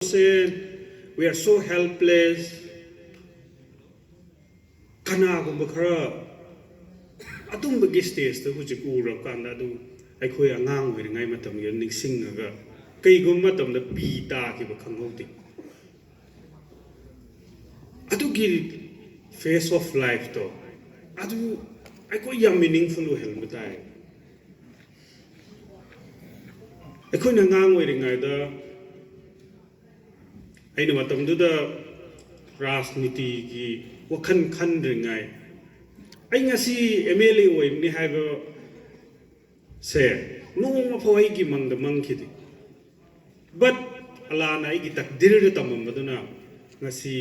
said we are so helpless. Kana gumba khara atum bagi stage to hujik ura kanda do ai khoi angang wi ngai matam ye ningsing ga kai gum matam da pi ta ki ba khangau ti adu gi face of life to adu ai ko yam meaningful lo hel mutai ai khoi na ngang wi ngai da ai na matam du da राजनीति की वखन खन रिंगाई आई ngasi MLA ओइ नि हाइबो से नोंग फौई की मंग मंग खिदि but अला ना आई की तकदीर रे तमम बदुना ngasi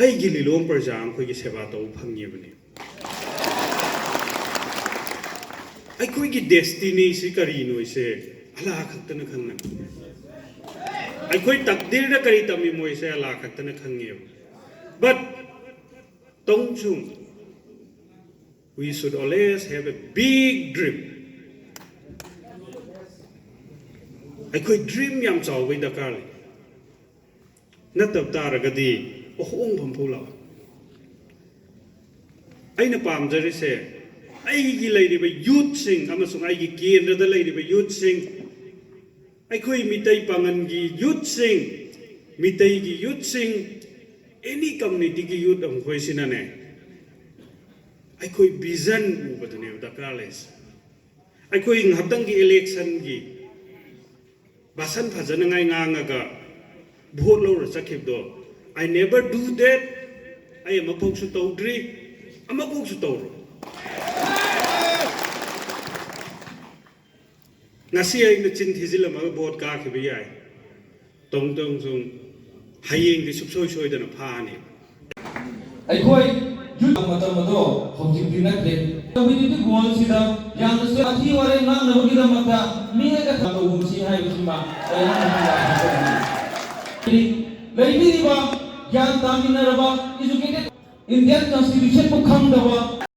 आई की लिलोम प्रजाम खोई की सेवा तो फंगी बने आई खोई की डेस्टिनी से करी नो से अला खतन खंगन आई खोई तकदीर रे करी तमी मोइ से अला खतन खंगे But don't you? We should always have a big dream. I could dream yam chow with the car. Not of Taragadi, or home from Pula. I know Palm Jerry say, I lady by youth sing, Amazon I gain the lady by youth sing. I could imitate Pangangi, youth sing, Mitaigi, youth sing. Any community की youth हम कोई सिना ने आई कोई vision वो बदने उदा college आई कोई इंगहतंग की election की बासन फजन नगाई गांगा का बहुत लोग रचकिब दो I never do that I अमकोक सुतौद्री अमकोक सुतौरो ngasi ay na chin thizil amaga board ka ki biyai tong tong sung hayeng di subsoy soy dana phani ai khoi yut matam mado hojik dinak de tabidi ti gol sida yang se athi ware nang na bagi mata mi ga ka to gumsi hai bisma ai na lai bi ba yan tamin na ba educated Indian constitution ko khang da ba